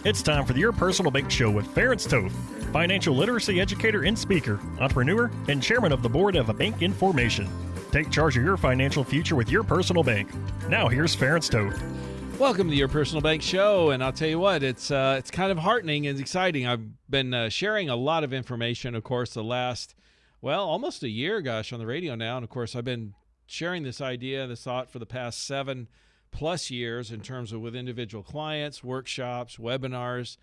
It's time for the Your Personal Bank Show with Ference Toth, financial literacy educator and speaker, entrepreneur, and chairman of the board of a Bank Information. Take charge of your financial future with Your Personal Bank. Now here's Ference Toth. Welcome to Your Personal Bank Show, and I'll tell you what, it's kind of heartening and exciting. I've been sharing a lot of information, of course, the last, almost a year, on the radio now. And, of course, I've been sharing this idea, this thought for the past 7+ years in terms of with individual clients, workshops, webinars,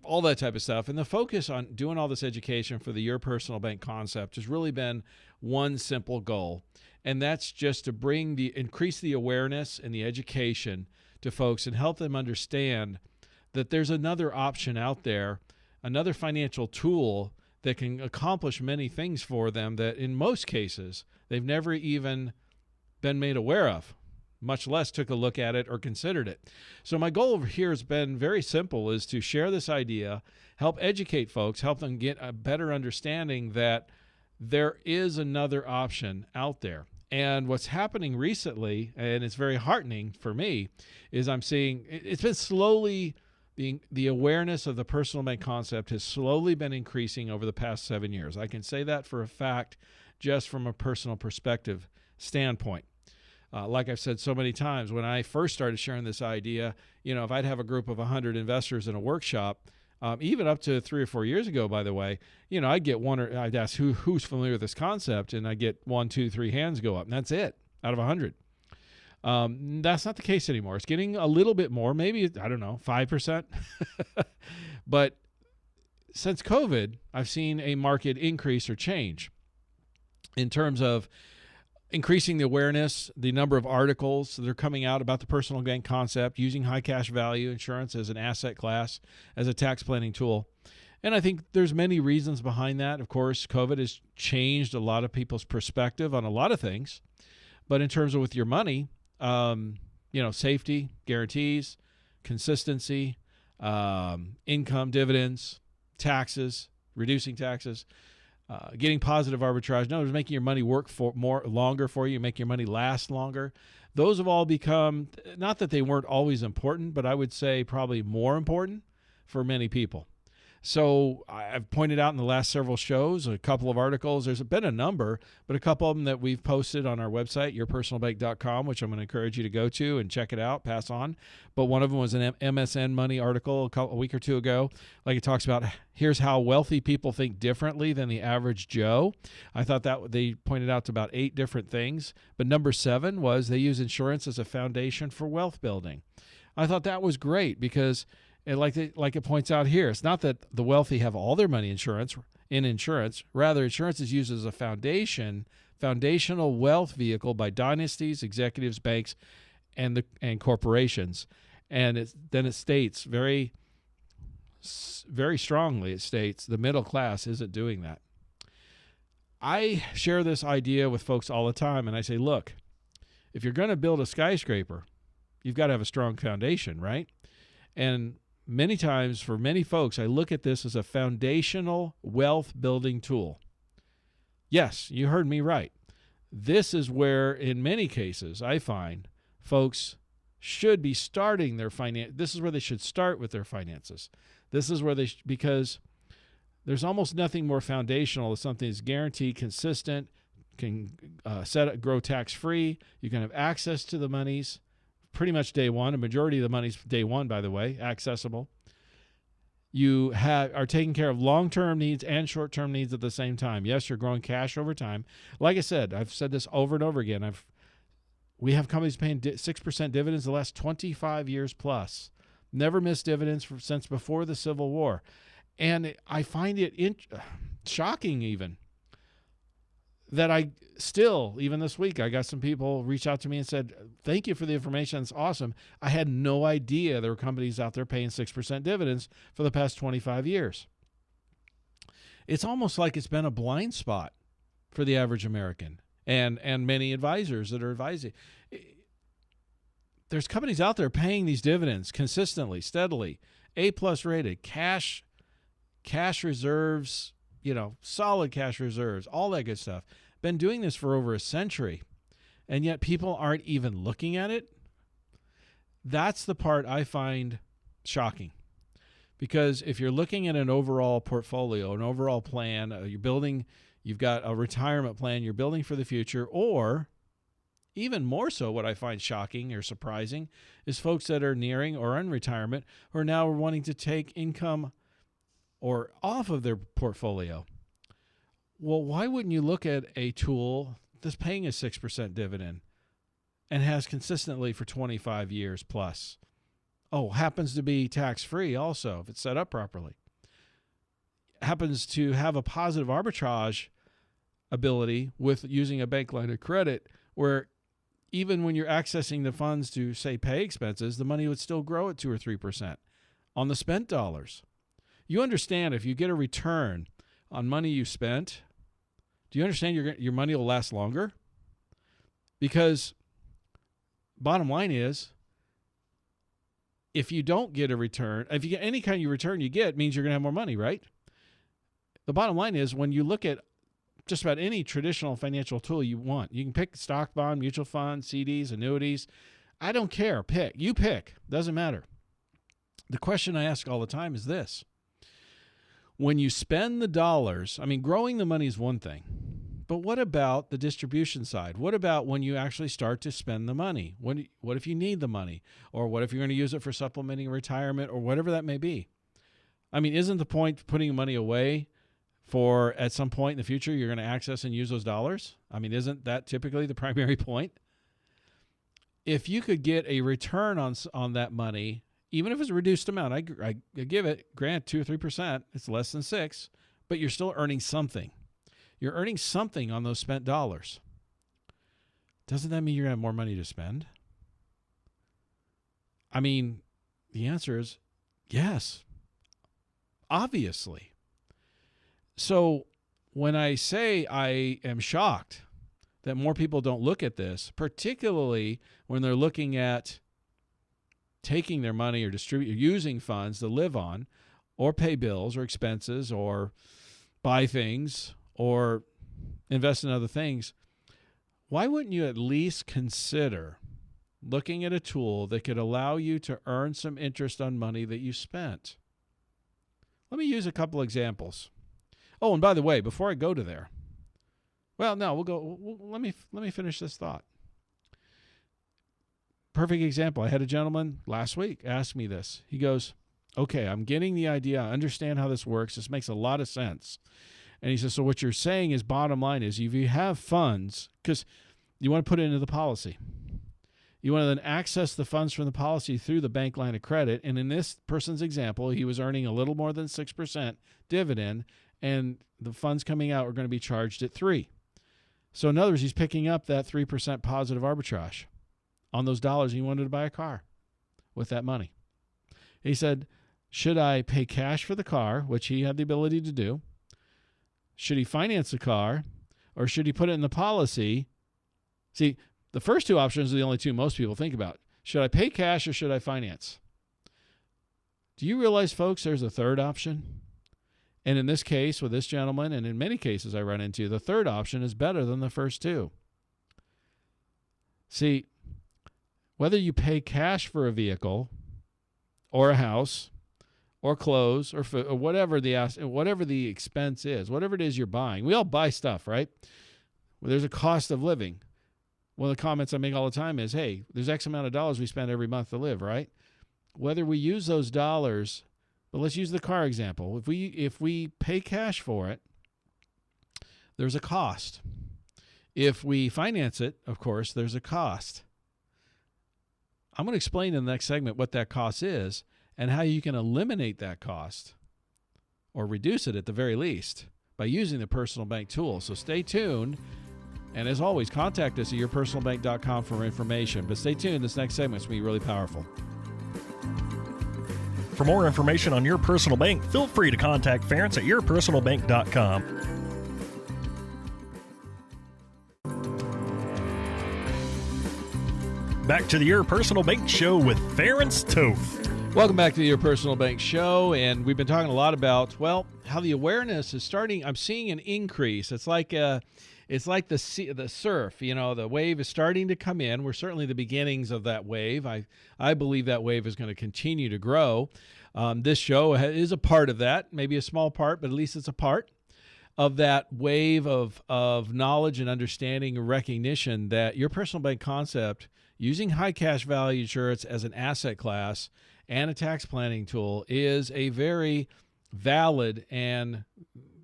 all that type of stuff. And the focus on doing all this education for the Your Personal Bank concept has really been one simple goal. And that's just to increase the awareness and the education to folks and help them understand that there's another option out there, another financial tool that can accomplish many things for them that in most cases they've never even been made aware of, much less took a look at it or considered it. So my goal over here has been very simple, is to share this idea, help educate folks, help them get a better understanding that there is another option out there. And what's happening recently, and it's very heartening for me, is I'm seeing it's been slowly, the awareness of the personal bank concept has slowly been increasing over the past 7 years. I can say that for a fact just from a personal perspective standpoint. Like I've said so many times, when I first started sharing this idea, if I'd have a group of 100 investors in a workshop, even up to 3 or 4 years ago, by the way, I'd get I'd ask who's familiar with this concept, and I'd get 1, 2, 3 hands go up, and that's it out of 100. That's not the case anymore. It's getting a little bit more, maybe, 5%. But since COVID, I've seen a market increase or change in terms of increasing the awareness, the number of articles that are coming out about the personal bank concept, using high cash value insurance as an asset class, as a tax planning tool. And I think there's many reasons behind that. Of course, COVID has changed a lot of people's perspective on a lot of things. But in terms of with your money, safety, guarantees, consistency, income, dividends, taxes, reducing taxes, getting positive arbitrage. No, it's making your money work for longer for you, make your money last longer. Those have all become, not that they weren't always important, but I would say probably more important for many people. So I've pointed out in the last several shows, a couple of articles. There's been a number, but a couple of them that we've posted on our website, yourpersonalbank.com, which I'm going to encourage you to go to and check it out, pass on. But one of them was an MSN Money article a week or two ago. Like, it talks about, here's how wealthy people think differently than the average Joe. I thought that they pointed out to about 8 different things. But number 7 was they use insurance as a foundation for wealth building. I thought that was great because, and like it points out here, it's not that the wealthy have all their money in insurance. Rather, insurance is used as a foundational wealth vehicle by dynasties, executives, banks, and corporations. And then it states very, very strongly, it states the middle class isn't doing that. I share this idea with folks all the time, and I say, look, if you're going to build a skyscraper, you've got to have a strong foundation, right? And many times, for many folks, I look at this as a foundational wealth building tool. Yes, you heard me right. This is where, in many cases, I find folks should be starting their finance. This is where they should start with their finances. This is where because there's almost nothing more foundational than something that's guaranteed, consistent, can grow tax-free. You can have access to the monies pretty much day one. A majority of the money's day one, by the way, accessible. You are taking care of long-term needs and short-term needs at the same time. Yes, you're growing cash over time. Like I said, I've said this over and over again. We have companies paying 6% dividends the last 25 years plus. Never missed dividends since before the Civil War. And I find it shocking even that I still, even this week, I got some people reach out to me and said, thank you for the information. It's awesome. I had no idea there were companies out there paying 6% dividends for the past 25 years. It's almost like it's been a blind spot for the average American and many advisors that are advising. There's companies out there paying these dividends consistently, steadily, A+ rated, cash reserves, solid cash reserves, all that good stuff. Been doing this for over a century, and yet people aren't even looking at it. That's the part I find shocking. Because if you're looking at an overall portfolio, an overall plan, you've got a retirement plan, you're building for the future, or even more so, what I find shocking or surprising is folks that are nearing or in retirement who are now wanting to take income or off of their portfolio. Well, why wouldn't you look at a tool that's paying a 6% dividend and has consistently for 25 years plus? Oh, happens to be tax-free also if it's set up properly. Happens to have a positive arbitrage ability with using a bank line of credit where even when you're accessing the funds to, say, pay expenses, the money would still grow at 2 or 3% on the spent dollars. You understand if you get a return on money you spent, do you understand your money will last longer? Because bottom line is, if you don't get a return, if you get any kind of return you get, it means you're going to have more money, right? The bottom line is when you look at just about any traditional financial tool you want, you can pick stock, bond, mutual fund, CDs, annuities. I don't care. Pick. You pick. Doesn't matter. The question I ask all the time is this. When you spend the dollars, growing the money is one thing, but what about the distribution side? What about when you actually start to spend the money? What if you need the money? Or what if you're going to use it for supplementing retirement or whatever that may be? Isn't the point putting money away for at some point in the future you're going to access and use those dollars? Isn't that typically the primary point? If you could get a return on that money, even if it's a reduced amount, I give it, grant 2 or 3%, it's less than 6, but you're still earning something. You're earning something on those spent dollars. Doesn't that mean you're going to have more money to spend? The answer is yes, obviously. So when I say I am shocked that more people don't look at this, particularly when they're looking at taking their money or using funds to live on or pay bills or expenses or buy things or invest in other things, why wouldn't you at least consider looking at a tool that could allow you to earn some interest on money that you spent? Let me use a couple examples. Oh, and by the way, before I go to there, let me finish this thought. Perfect example. I had a gentleman last week ask me this. He goes, okay, I'm getting the idea. I understand how this works. This makes a lot of sense. And he says, so what you're saying is bottom line is if you have funds, because you want to put it into the policy. You want to then access the funds from the policy through the bank line of credit. And in this person's example, he was earning a little more than 6% dividend, and the funds coming out are going to be charged at 3%. So in other words, he's picking up that 3% positive arbitrage on those dollars. He wanted to buy a car with that money. He said, should I pay cash for the car, which he had the ability to do? Should he finance the car, or should he put it in the policy? See, the first two options are the only two most people think about. Should I pay cash or should I finance? Do you realize, folks, there's a third option? And in this case, with this gentleman, and in many cases I run into, the third option is better than the first two. See, whether you pay cash for a vehicle or a house or clothes or food, or whatever the expense is, whatever it is you're buying, we all buy stuff, right? Well, there's a cost of living. One of the comments I make all the time is, hey, there's X amount of dollars we spend every month to live, right? Whether we use those dollars, but let's use the car example. If we pay cash for it, there's a cost. If we finance it, of course, there's a cost. I'm going to explain in the next segment what that cost is and how you can eliminate that cost or reduce it at the very least by using the personal bank tool. So stay tuned. And as always, contact us at yourpersonalbank.com for information. But stay tuned. This next segment is going to be really powerful. For more information on Your Personal Bank, feel free to contact Ference at yourpersonalbank.com. Back to the Your Personal Bank Show with Ference Toth. Welcome back to the Your Personal Bank Show, and we've been talking a lot about, how the awareness is starting. I'm seeing an increase. It's like it's like the surf. The wave is starting to come in. We're certainly the beginnings of that wave. I believe that wave is going to continue to grow. This show is a part of that, maybe a small part, but at least it's a part of that wave of knowledge and understanding and recognition that your personal bank concept, using high cash value insurance as an asset class and a tax planning tool, is a very valid and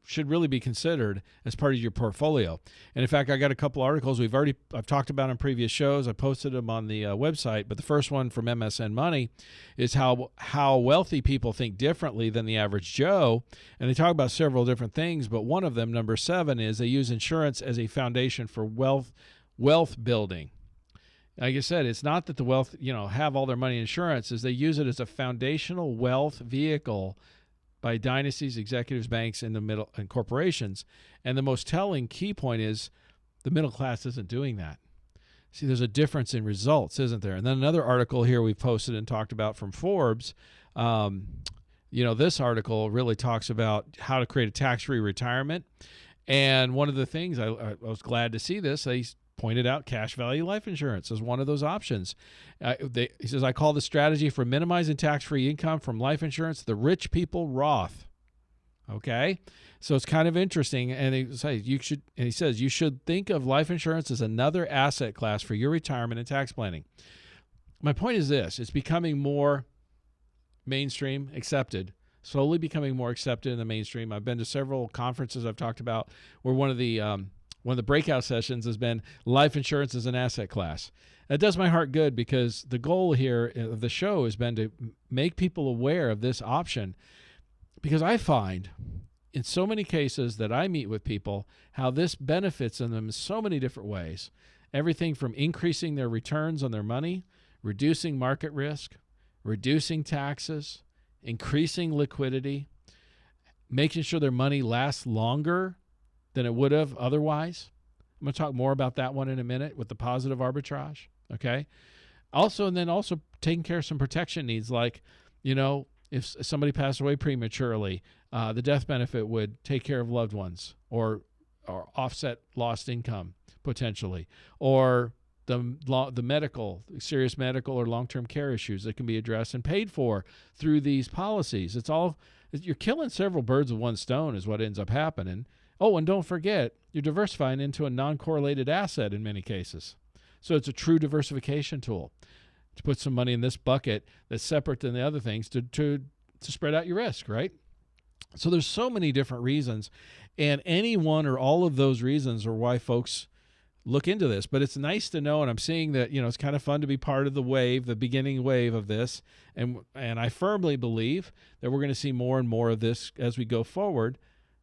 should really be considered as part of your portfolio. And in fact, I got a couple articles I've talked about on previous shows. I posted them on the website, but the first one from MSN Money is how wealthy people think differently than the average Joe. And they talk about several different things, but one of them, number 7, is they use insurance as a foundation for wealth building. Like I said, it's not that the wealth, have all their money in insurance, is they use it as a foundational wealth vehicle by dynasties, executives, banks, and corporations. And the most telling key point is the middle class isn't doing that. See, there's a difference in results, isn't there? And then another article here we posted and talked about from Forbes. This article really talks about how to create a tax-free retirement. And one of the things I was glad to see this, they pointed out cash value life insurance as one of those options. He says, I call the strategy for minimizing tax-free income from life insurance the rich people Roth. Okay, so it's kind of interesting. And he says you should think of life insurance as another asset class for your retirement and tax planning. My point is this: it's becoming more mainstream, accepted. Slowly becoming more accepted in the mainstream. I've been to several conferences I've talked about where one of the breakout sessions has been life insurance as an asset class. That does my heart good because the goal here of the show has been to make people aware of this option, because I find in so many cases that I meet with people how this benefits them in so many different ways. Everything from increasing their returns on their money, reducing market risk, reducing taxes, increasing liquidity, making sure their money lasts longer than it would have otherwise. I'm going to talk more about that one in a minute with the positive arbitrage, okay? Also taking care of some protection needs, like, if somebody passed away prematurely, the death benefit would take care of loved ones or offset lost income potentially, or the serious medical or long-term care issues that can be addressed and paid for through these policies. You're killing several birds with one stone is what ends up happening. Oh, and don't forget, you're diversifying into a non-correlated asset in many cases. So it's a true diversification tool to put some money in this bucket that's separate than the other things to spread out your risk, right? So there's so many different reasons, and any one or all of those reasons are why folks look into this. But it's nice to know, and I'm seeing that, it's kind of fun to be part of the wave, the beginning wave of this, and I firmly believe that we're going to see more and more of this as we go forward.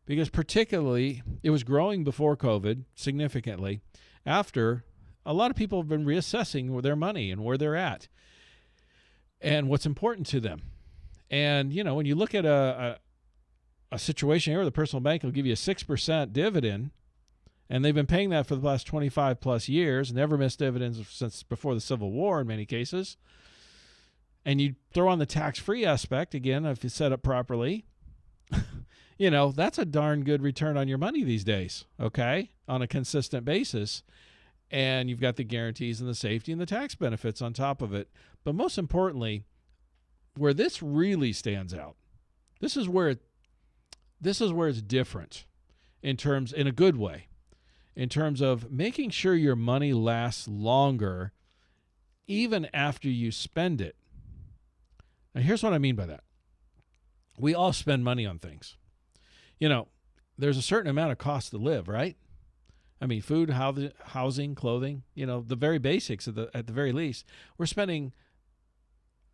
Because particularly, it was growing before COVID significantly. After, a lot of people have been reassessing their money and where they're at and what's important to them. And, when you look at a situation here where the personal bank will give you a 6% dividend, and they've been paying that for the last 25 plus years, never missed dividends since before the Civil War in many cases, and you throw on the tax-free aspect, again, if it's set up properly, that's a darn good return on your money these days, okay, on a consistent basis. And you've got the guarantees and the safety and the tax benefits on top of it. But most importantly, where this really stands out, this is where it's different in a good way, in terms of making sure your money lasts longer even after you spend it. Now, here's what I mean by that. We all spend money on things. There's a certain amount of cost to live, right? I mean, food, housing, clothing, the very basics at the very least. We're spending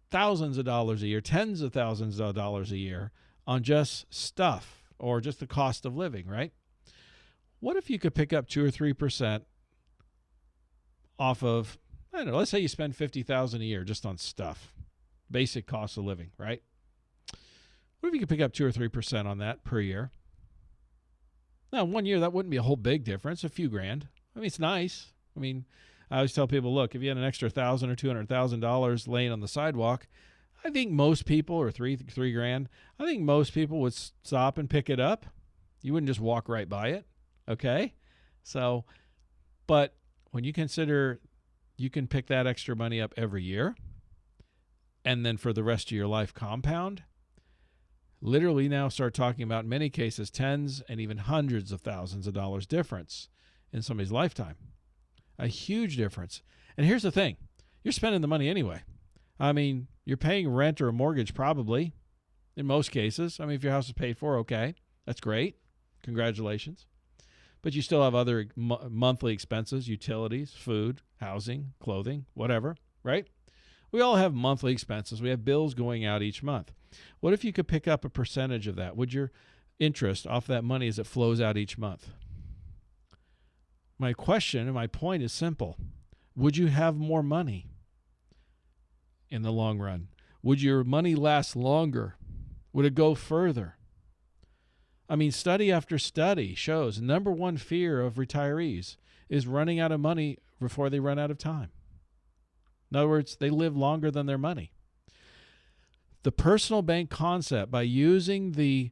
thousands of dollars a year, tens of thousands of dollars a year on just stuff or just the cost of living, right? What if you could pick up 2 or 3% off of, I don't know, let's say you spend $50,000 a year just on stuff, basic cost of living, right? What if you could pick up 2 or 3% on that per year? Now, 1 year, that wouldn't be a whole big difference, a few grand. I mean, it's nice. I mean, I always tell people, look, if you had an extra $1,000 or $200,000 laying on the sidewalk, I think most people, or three grand, I think most people would stop and pick it up. You wouldn't just walk right by it, okay? So, but when you consider you can pick that extra money up every year and then for the rest of your life compound, literally now start talking about, in many cases, tens and even hundreds of thousands of dollars difference in somebody's lifetime. A huge difference. And here's the thing. You're spending the money anyway. I mean, you're paying rent or a mortgage probably in most cases. I mean, if your house is paid for, okay, that's great. Congratulations. But you still have other monthly expenses, utilities, food, housing, clothing, whatever, right? We all have monthly expenses. We have bills going out each month. What if you could pick up a percentage of that? Would your interest off that money as it flows out each month? My question and my point is simple. Would you have more money in the long run? Would your money last longer? Would it go further? I mean, study after study shows the number one fear of retirees is running out of money before they run out of time. In other words, they live longer than their money. The personal bank concept, by using the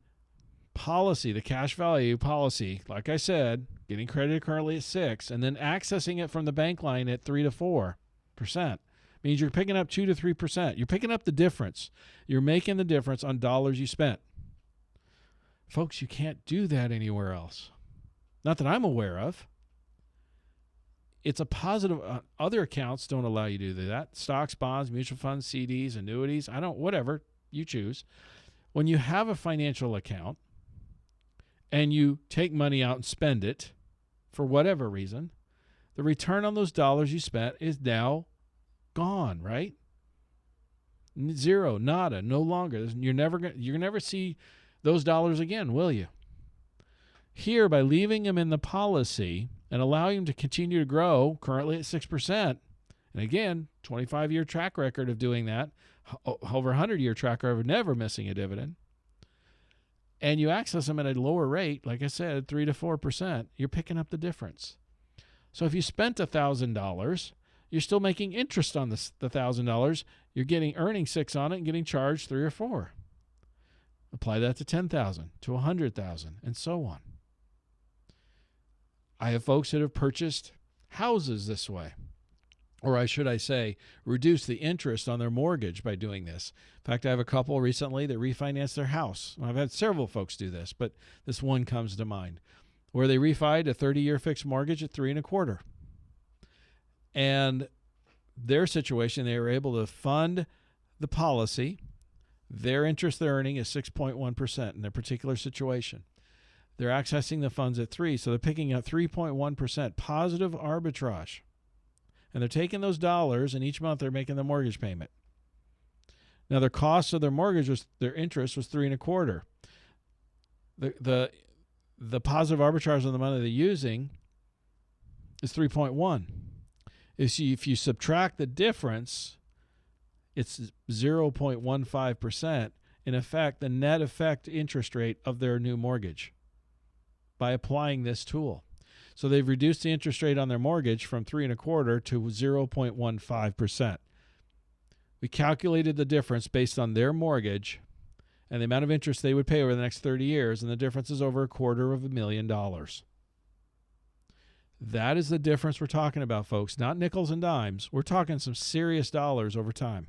policy, the cash value policy, like I said, getting credited currently at 6%, and then accessing it from the bank line at 3 to 4%, means you're picking up 2 to 3%. You're picking up the difference. You're making the difference on dollars you spent. Folks, you can't do that anywhere else. Not that I'm aware of. It's a positive. Other accounts don't allow you to do that. Stocks, bonds, mutual funds, CDs, annuities, whatever you choose. When you have a financial account and you take money out and spend it for whatever reason, the return on those dollars you spent is now gone, right? Zero, nada, no longer. You're never see those dollars again, will you? Here, by leaving them in the policy and allowing them to continue to grow, currently at 6%, and again, 25-year track record of doing that, over 100-year track record of never missing a dividend, and you access them at a lower rate, like I said, 3 to 4%, you're picking up the difference. So if you spent $1,000, you're still making interest on the $1,000. You're earning 6 on it and getting charged 3 or 4. Apply that to 10,000, to 100,000, and so on. I have folks that have purchased houses this way, or should I say, reduce the interest on their mortgage by doing this. In fact, I have a couple recently that refinanced their house. I've had several folks do this, but this one comes to mind, where they refied a 30-year fixed mortgage at 3.25%. And their situation, they were able to fund the policy. Their interest they're earning is 6.1% in their particular situation. They're accessing the funds at 3%, so they're picking up 3.1% positive arbitrage. And they're taking those dollars, and each month they're making the mortgage payment. Now, their cost of their mortgage their interest was 3.25%. The positive arbitrage on the money they're using is 3.1%. If you subtract the difference, it's 0.15%. In effect, the net effect interest rate of their new mortgage by applying this tool. So they've reduced the interest rate on their mortgage from 3.25% to 0.15%. We calculated the difference based on their mortgage and the amount of interest they would pay over the next 30 years, and the difference is over $250,000. That is the difference we're talking about, folks. Not nickels and dimes. We're talking some serious dollars over time.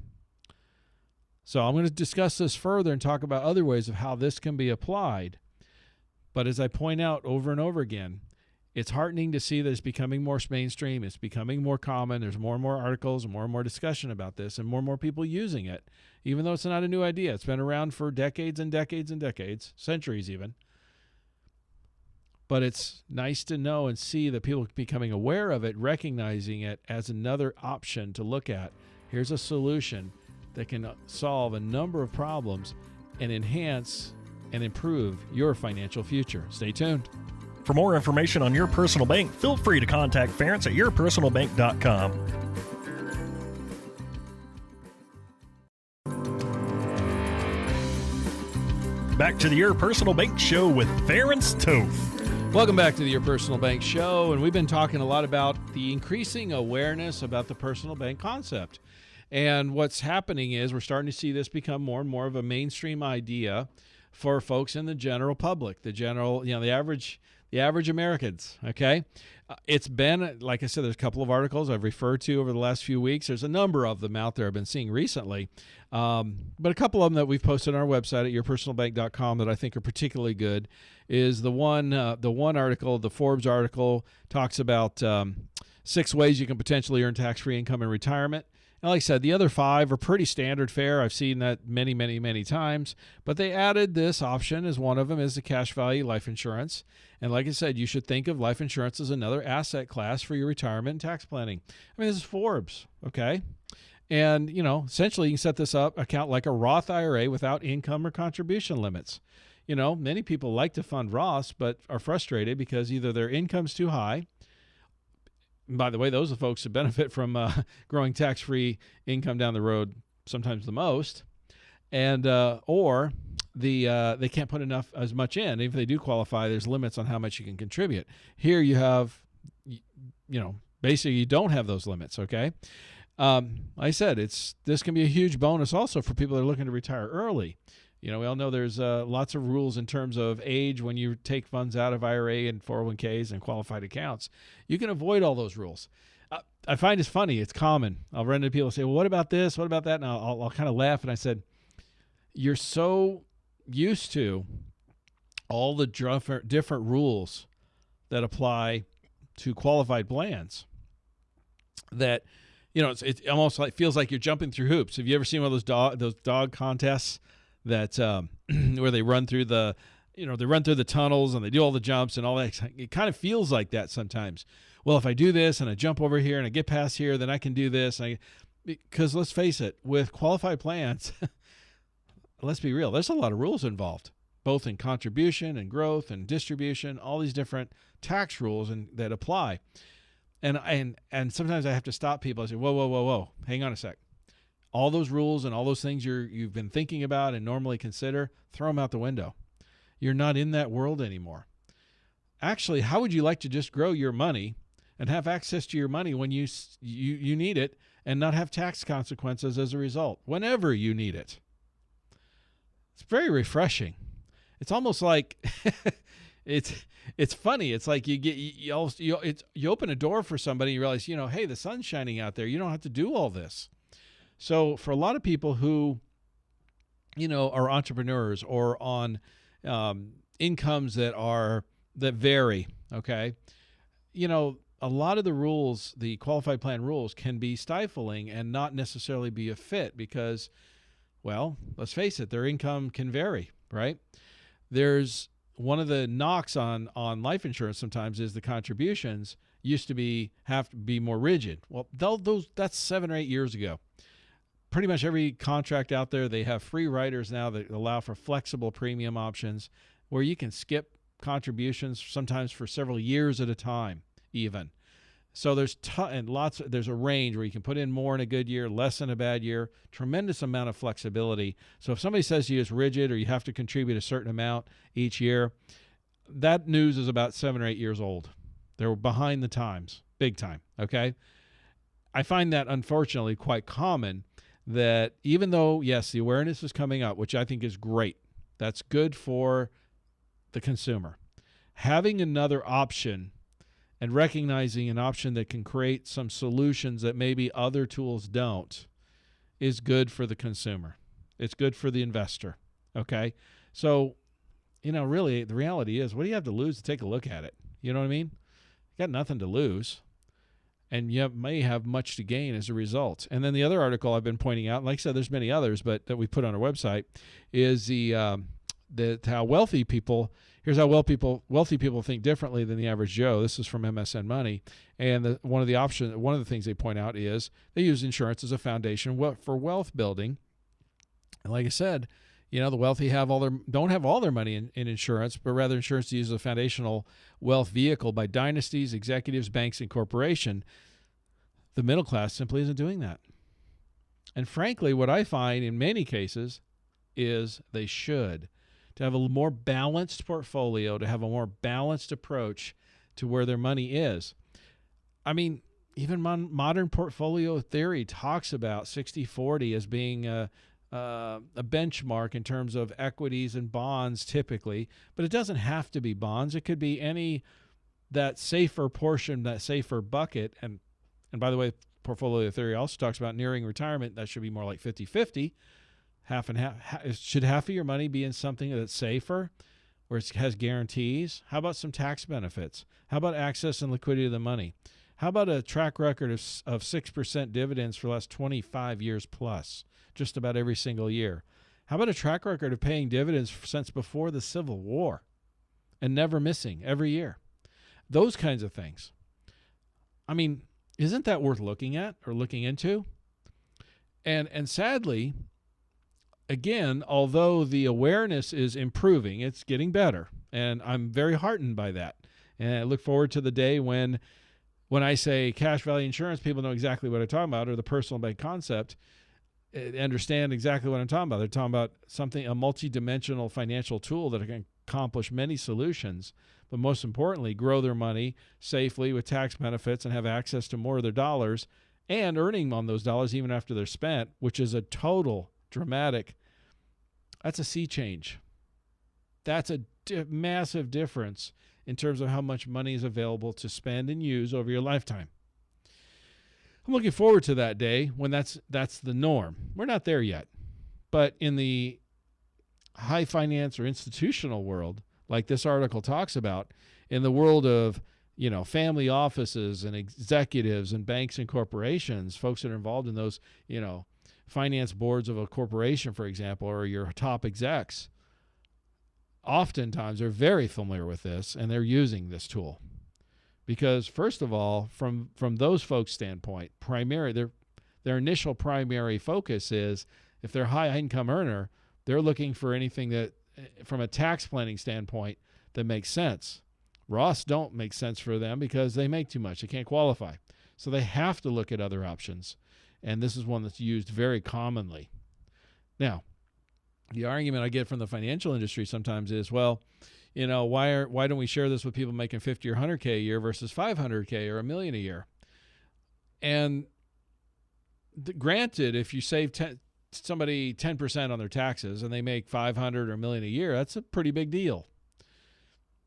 So I'm going to discuss this further and talk about other ways of how this can be applied. But as I point out over and over again, it's heartening to see that it's becoming more mainstream. It's becoming more common. There's more and more articles and more discussion about this and more people using it, even though it's not a new idea. It's been around for decades and decades and decades, centuries even. But it's nice to know and see that people are becoming aware of it, recognizing it as another option to look at. Here's a solution that can solve a number of problems and enhance and improve your financial future. Stay tuned. For more information on Your Personal Bank, feel free to contact Ference at yourpersonalbank.com. Back to the Your Personal Bank Show with Ference Toth. Welcome back to the Your Personal Bank Show, and we've been talking a lot about the increasing awareness about the personal bank concept. And what's happening is we're starting to see this become more and more of a mainstream idea for folks in the general public. The the average Americans, okay? It's been, like I said, there's a couple of articles I've referred to over the last few weeks. There's a number of them out there I've been seeing recently. But a couple of them that we've posted on our website at yourpersonalbank.com that I think are particularly good is the one article, the Forbes article, talks about 6 ways you can potentially earn tax-free income in retirement. And like I said, the other 5 are pretty standard fare. I've seen that many, many, many times. But they added this option as one of them is the cash value life insurance. And like I said, you should think of life insurance as another asset class for your retirement and tax planning. I mean, this is Forbes, okay? And, essentially you can set this up account like a Roth IRA without income or contribution limits. Many people like to fund Roths but are frustrated because either their income's too high. And by the way, those are the folks who benefit from growing tax-free income down the road sometimes the most, and or they can't put as much in. If they do qualify, there's limits on how much you can contribute. Here you have, basically you don't have those limits, okay? Like I said, this can be a huge bonus also for people that are looking to retire early. We all know there's lots of rules in terms of age when you take funds out of IRA and 401ks and qualified accounts. You can avoid all those rules. I find it's funny. It's common. I'll run into people and say, well, what about this? What about that? And I'll kind of laugh. And I said, you're so used to all the different rules that apply to qualified plans that, it's almost like feels like you're jumping through hoops. Have you ever seen one of those dog contests that where they run through the tunnels and they do all the jumps and all that? It kind of feels like that sometimes. Well, if I do this and I jump over here and I get past here, then I can do this. Because let's face it, with qualified plans, let's be real, there's a lot of rules involved, both in contribution and growth and distribution, all these different tax rules that apply. And sometimes I have to stop people. I say, whoa, hang on a sec. All those rules and all those things you've been thinking about and normally consider, throw them out the window. You're not in that world anymore. Actually, how would you like to just grow your money and have access to your money when you need it and not have tax consequences as a result, whenever you need it? It's very refreshing. It's almost like it's funny. It's like you open a door for somebody, you realize, hey, the sun's shining out there. You don't have to do all this. So for a lot of people who, are entrepreneurs or on incomes that vary, okay, a lot of the rules, the qualified plan rules, can be stifling and not necessarily be a fit because, well, let's face it, their income can vary, right? There's one of the knocks on life insurance sometimes is the contributions used to have to be more rigid. Well, that's 7 or 8 years ago. Pretty much every contract out there, they have free riders now that allow for flexible premium options where you can skip contributions sometimes for several years at a time even. So there's a range where you can put in more in a good year, less in a bad year, tremendous amount of flexibility. So if somebody says to you it's rigid or you have to contribute a certain amount each year, that news is about 7 or 8 years old. They're behind the times, big time, okay? I find that unfortunately quite common that even though, yes, the awareness is coming up, which I think is great, that's good for the consumer. Having another option and recognizing an option that can create some solutions that maybe other tools don't is good for the consumer. It's good for the investor, okay? So, really, the reality is, what do you have to lose to take a look at it? You know what I mean? You got nothing to lose. And you may have much to gain as a result. And then the other article I've been pointing out, like I said, there's many others, but that we put on our website, is how wealthy people. Here's how wealthy people think differently than the average Joe. This is from MSN Money, and one of the things they point out is they use insurance as a foundation for wealth building. And like I said, the wealthy don't have all their money in insurance, but rather insurance is used as a foundational wealth vehicle by dynasties, executives, banks, and corporations. The middle class simply isn't doing that. And frankly, what I find in many cases is they should. To have a more balanced portfolio, to have a more balanced approach to where their money is. I mean, even modern portfolio theory talks about 60-40 as being a benchmark in terms of equities and bonds typically, but it doesn't have to be bonds. It could be that safer portion, that safer bucket. And by the way, portfolio theory also talks about nearing retirement. That should be more like 50-50, half and half. Should half of your money be in something that's safer, where it has guarantees? How about some tax benefits? How about access and liquidity of the money? How about a track record of 6% dividends for the last 25 years plus, just about every single year? How about a track record of paying dividends since before the Civil War and never missing every year? Those kinds of things. I mean, isn't that worth looking at or looking into? And sadly, again, although the awareness is improving, it's getting better, and I'm very heartened by that. And I look forward to the day when I say cash value insurance, people know exactly what I'm talking about, or the personal bank concept, understand exactly what I'm talking about. They're talking about a multi-dimensional financial tool that can accomplish many solutions, but most importantly, grow their money safely with tax benefits and have access to more of their dollars and earning on those dollars even after they're spent, which is a total dramatic. That's a sea change. That's a massive difference in terms of how much money is available to spend and use over your lifetime. I'm looking forward to that day when that's the norm. We're not there yet. But in the high finance or institutional world, like this article talks about, in the world of, family offices and executives and banks and corporations, folks that are involved in those, finance boards of a corporation, for example, or your top execs, oftentimes are very familiar with this, and they're using this tool. Because first of all, from those folks' standpoint, their initial primary focus is, if they're a high income earner, they're looking for anything that, from a tax planning standpoint, that makes sense. Roths don't make sense for them because they make too much. They can't qualify. So they have to look at other options. And this is one that's used very commonly. Now, the argument I get from the financial industry sometimes is, well, why don't we share this with people making $50,000 or $100,000 a year versus $500,000 or $1 million a year? And granted, if you save somebody 10% on their taxes and they make $500,000 or $1 million a year, that's a pretty big deal.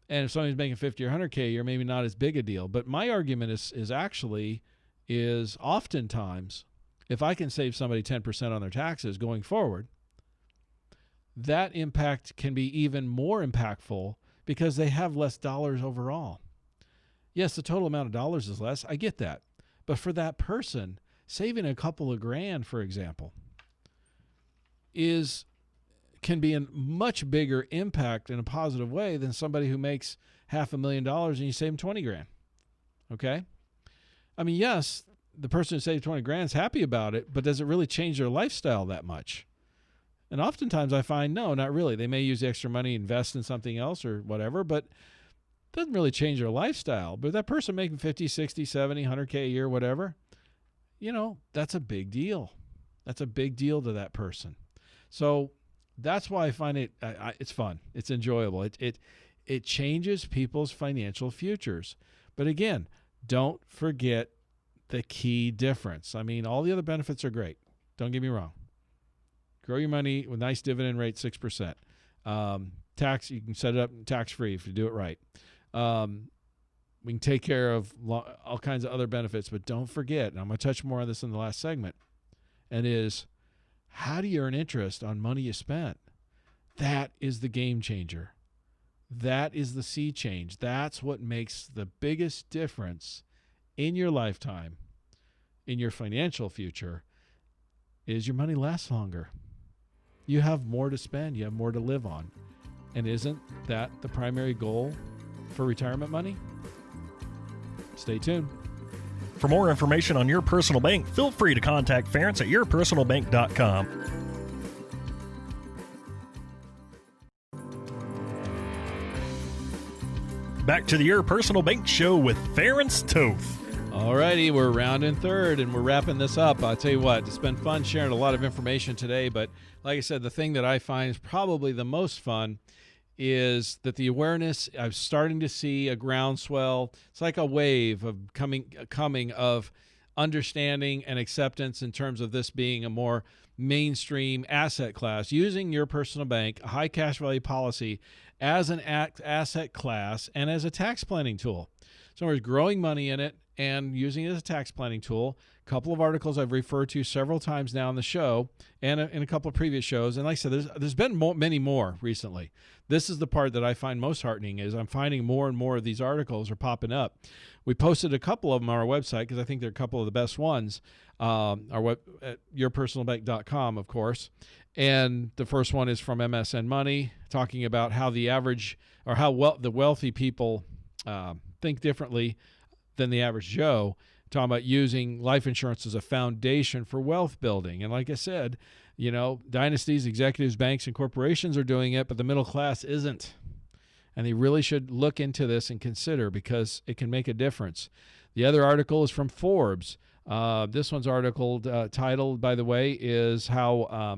And if somebody's making $50,000 or $100,000 a year, maybe not as big a deal. But my argument is oftentimes, if I can save somebody 10% on their taxes going forward, that impact can be even more impactful because they have less dollars overall. Yes, the total amount of dollars is less. I get that. But for that person, saving a couple of grand, for example, can be a much bigger impact in a positive way than somebody who makes $500,000 and you save them 20 grand. Okay? I mean, yes, the person who saved 20 grand is happy about it, but does it really change their lifestyle that much? And oftentimes I find, no, not really. They may use the extra money, invest in something else or whatever, but it doesn't really change their lifestyle. But that person making 50, 60, 70, 100K a year, whatever, that's a big deal. That's a big deal to that person. So that's why I find it's fun. It's enjoyable. It changes people's financial futures. But again, don't forget the key difference. I mean, all the other benefits are great. Don't get me wrong. Grow your money with nice dividend rate, 6%. Tax, you can set it up tax-free if you do it right. We can take care of all kinds of other benefits, but don't forget, and I'm going to touch more on this in the last segment, and is, how do you earn interest on money you spent? That is the game changer. That is the sea change. That's what makes the biggest difference in your lifetime, in your financial future, is your money lasts longer. You have more to spend. You have more to live on. And isn't that the primary goal for retirement money? Stay tuned. For more information on Your Personal Bank, feel free to contact Ference at yourpersonalbank.com. Back to the Your Personal Bank Show with Ference Toth. All righty, we're rounding third, and we're wrapping this up. I'll tell you what, it's been fun sharing a lot of information today, but like I said, the thing that I find is probably the most fun is that the awareness, I'm starting to see a groundswell. It's like a wave of coming of understanding and acceptance in terms of this being a more mainstream asset class, using your personal bank, a high cash value policy, as an asset class and as a tax planning tool. So we're growing money in it and using it as a tax planning tool. A couple of articles I've referred to several times now on the show and in a couple of previous shows. And like I said, there's been many more recently. This is the part that I find most heartening, is I'm finding more and more of these articles are popping up. We posted a couple of them on our website because I think they're a couple of the best ones. Our web at yourpersonalbank.com, of course. And the first one is from MSN Money, talking about how the average, or how the wealthy people think differently than the average Joe, talking about using life insurance as a foundation for wealth building. And like I said, dynasties, executives, banks, and corporations are doing it, but the middle class isn't. And they really should look into this and consider, because it can make a difference. The other article is from Forbes. This one's article titled, by the way, is how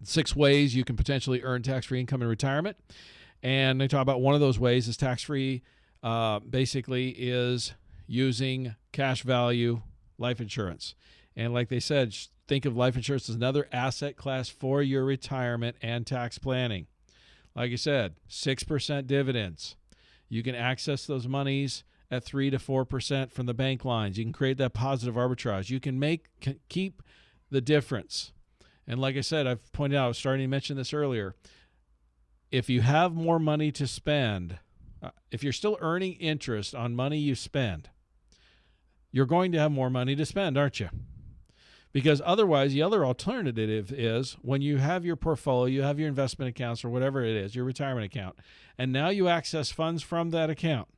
6 ways you can potentially earn tax-free income in retirement. And they talk about one of those ways is tax-free, basically is using cash value life insurance. And like they said, think of life insurance as another asset class for your retirement and tax planning. Like I said, 6% dividends. You can access those monies at 3 to 4% from the bank lines. You can create that positive arbitrage. You can keep the difference. And like I said, I've pointed out, I was starting to mention this earlier. If you have more money to spend, if you're still earning interest on money you spend, you're going to have more money to spend, aren't you? Because otherwise, the other alternative is when you have your portfolio, you have your investment accounts or whatever it is, your retirement account, and now you access funds from that account,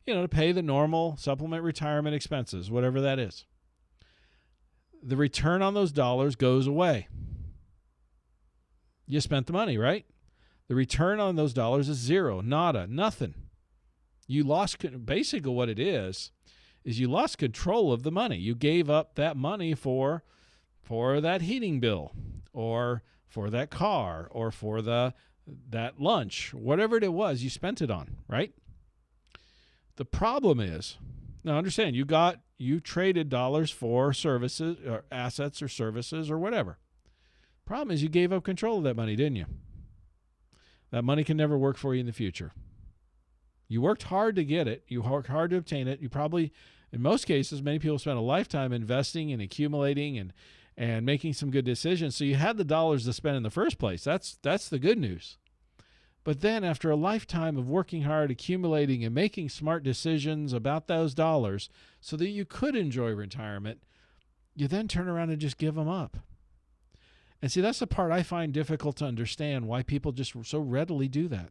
to pay the normal supplement retirement expenses, whatever that is. The return on those dollars goes away. You spent the money, right? The return on those dollars is zero, nada, nothing. You lost, basically what it is you lost control of the money. You gave up that money for that heating bill, or for that car, or for that lunch, whatever it was you spent it on, right? The problem is, now understand, you traded dollars for services or assets or services or whatever. Problem is you gave up control of that money, didn't you? That money can never work for you in the future. You worked hard to get it. You worked hard to obtain it. You probably, in most cases, many people spend a lifetime investing and accumulating and making some good decisions. So you had the dollars to spend in the first place. That's the good news. But then after a lifetime of working hard, accumulating, and making smart decisions about those dollars so that you could enjoy retirement, you then turn around and just give them up. And see, that's the part I find difficult to understand, why people just so readily do that.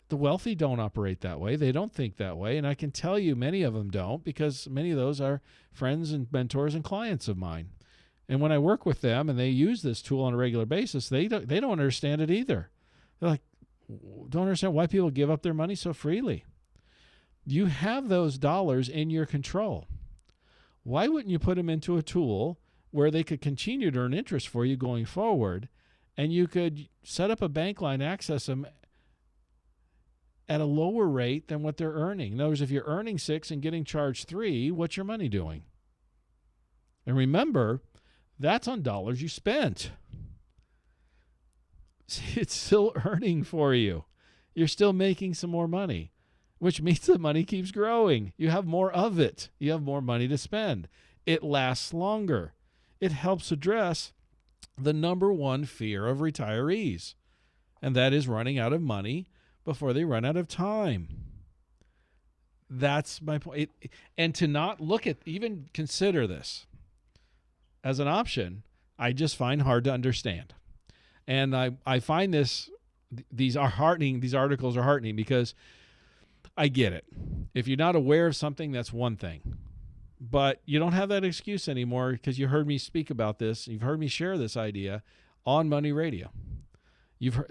The wealthy don't operate that way. They don't think that way. And I can tell you many of them don't, because many of those are friends and mentors and clients of mine. And when I work with them and they use this tool on a regular basis, they don't understand it either. They're like, don't understand why people give up their money so freely. You have those dollars in your control. Why wouldn't you put them into a tool where they could continue to earn interest for you going forward, and you could set up a bank line, access them at a lower rate than what they're earning? In other words, if you're earning 6 and getting charged 3, what's your money doing? And remember, that's on dollars you spent. It's still earning for you. You're still making some more money, which means the money keeps growing. You have more of it. You have more money to spend. It lasts longer. It helps address the number one fear of retirees, and that is running out of money before they run out of time. That's my point. And to not look at, even consider this as an option, I just find hard to understand. And I find these articles are heartening, because I get it. If you're not aware of something, that's one thing. But you don't have that excuse anymore, because you heard me speak about this. You've heard me share this idea on Money Radio.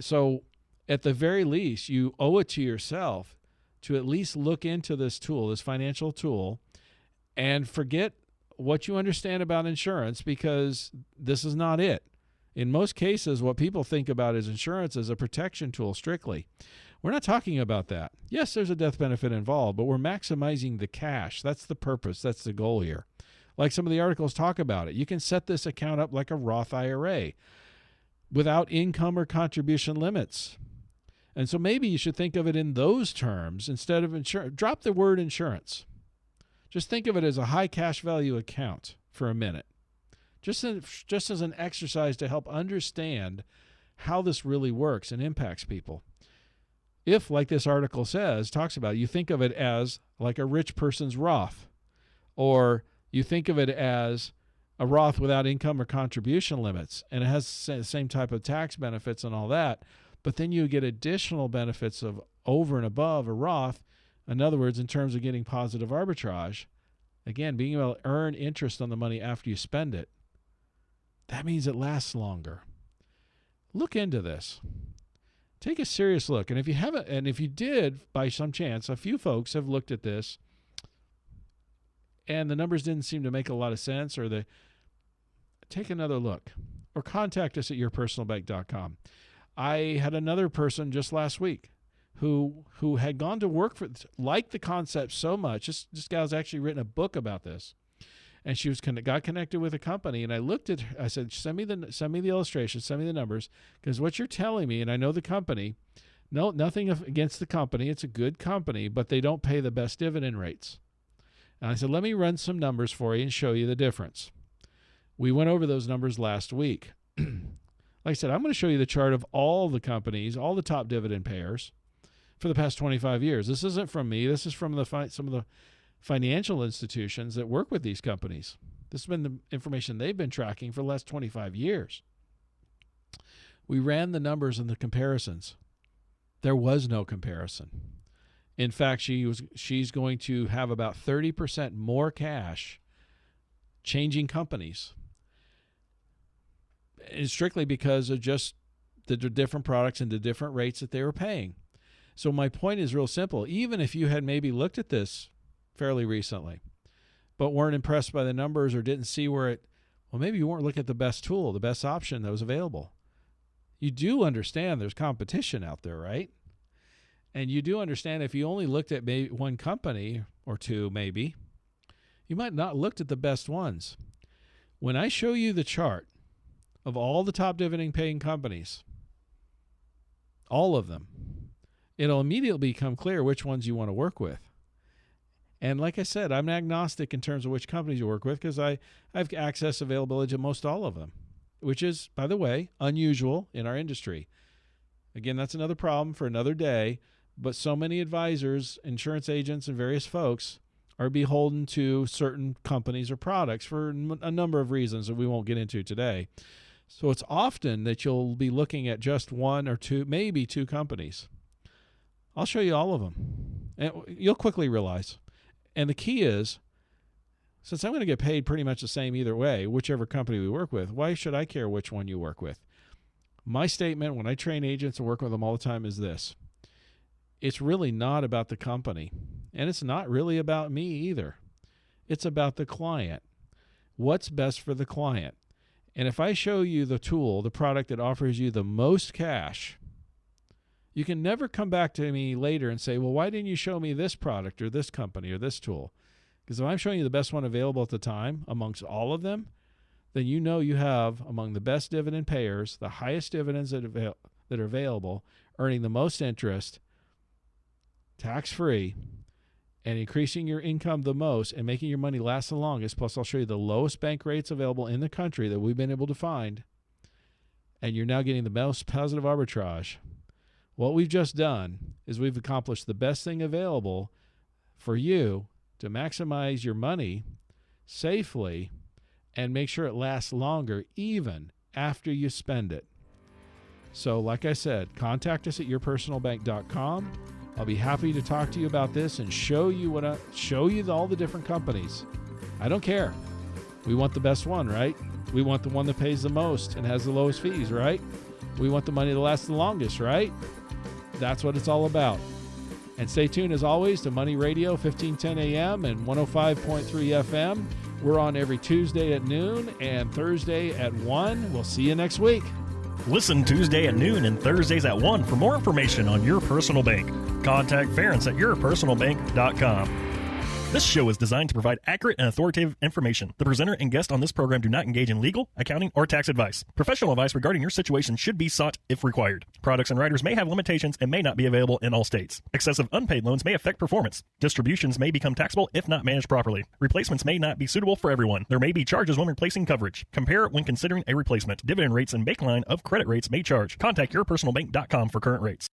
So at the very least, you owe it to yourself to at least look into this tool, this financial tool, and forget what you understand about insurance, because this is not it. In most cases, what people think about is insurance as a protection tool strictly. We're not talking about that. Yes, there's a death benefit involved, but we're maximizing the cash. That's the purpose. That's the goal here. like some of the articles talk about it. You can set this account up like a Roth IRA without income or contribution limits. And so maybe you should think of it in those terms instead of insurance. Drop the word insurance. Just think of it as a high cash value account for a minute. Just as an exercise to help understand how this really works and impacts people. If, like this article talks about, you think of it as like a rich person's Roth, or you think of it as a Roth without income or contribution limits, and it has the same type of tax benefits and all that, but then you get additional benefits of over and above a Roth. In other words, in terms of getting positive arbitrage, again, being able to earn interest on the money after you spend it, that means it lasts longer. Look into this. Take a serious look. And if you haven't, and if you did by some chance, a few folks have looked at this and the numbers didn't seem to make a lot of sense, or take another look or contact us at yourpersonalbank.com. I had another person just last week who had gone to work for, liked the concept so much. This gal's actually written a book about this. And she got connected with a company, and I looked at her. I said, send me the illustration, send me the numbers, because what you're telling me, and I know the company, no, nothing against the company. It's a good company, but they don't pay the best dividend rates. And I said, let me run some numbers for you and show you the difference. We went over those numbers last week. Like I said, I'm going to show you the chart of all the companies, all the top dividend payers for the past 25 years. This isn't from me. This is from some of the financial institutions that work with these companies. This has been the information they've been tracking for the last 25 years. We ran the numbers and the comparisons. There was no comparison. In fact, she's going to have about 30% more cash changing companies. And strictly because of just the different products and the different rates that they were paying. So my point is real simple. Even if you had maybe looked at this fairly recently, but weren't impressed by the numbers or didn't see well, maybe you weren't looking at the best tool, the best option that was available. You do understand there's competition out there, right? And you do understand if you only looked at maybe one company or two, maybe, you might not looked at the best ones. When I show you the chart of all the top dividend paying companies, all of them, it'll immediately become clear which ones you want to work with. And like I said, I'm agnostic in terms of which companies you work with because I have access availability to most all of them, which is, by the way, unusual in our industry. Again, that's another problem for another day, but so many advisors, insurance agents, and various folks are beholden to certain companies or products for a number of reasons that we won't get into today. So it's often that you'll be looking at just one or two, maybe two companies. I'll show you all of them, and you'll quickly realize. And the key is, since I'm going to get paid pretty much the same either way, whichever company we work with, why should I care which one you work with? My statement when I train agents and work with them all the time is this. It's really not about the company, and it's not really about me either. It's about the client. What's best for the client? And if I show you the tool, the product that offers you the most cash, you can never come back to me later and say, well, why didn't you show me this product or this company or this tool? Because if I'm showing you the best one available at the time amongst all of them, then you know you have among the best dividend payers, the highest dividends that are available, earning the most interest, tax-free, and increasing your income the most and making your money last the longest. Plus, I'll show you the lowest bank rates available in the country that we've been able to find. And you're now getting the most positive arbitrage. What we've just done is we've accomplished the best thing available for you to maximize your money safely and make sure it lasts longer even after you spend it. So like I said, contact us at yourpersonalbank.com. I'll be happy to talk to you about this and show you all the different companies. I don't care. We want the best one, right? We want the one that pays the most and has the lowest fees, right? We want the money that lasts the longest, right? That's what it's all about. And stay tuned as always to Money Radio, 1510 AM and 105.3 FM. We're on every Tuesday at noon and Thursday at 1. We'll see you next week. Listen Tuesday at noon and Thursdays at 1 for more information on Your Personal Bank. Contact Ference at yourpersonalbank.com. This show is designed to provide accurate and authoritative information. The presenter and guest on this program do not engage in legal, accounting, or tax advice. Professional advice regarding your situation should be sought if required. Products and riders may have limitations and may not be available in all states. Excessive unpaid loans may affect performance. Distributions may become taxable if not managed properly. Replacements may not be suitable for everyone. There may be charges when replacing coverage. Compare when considering a replacement. Dividend rates and baseline of credit rates may charge. Contact yourpersonalbank.com for current rates.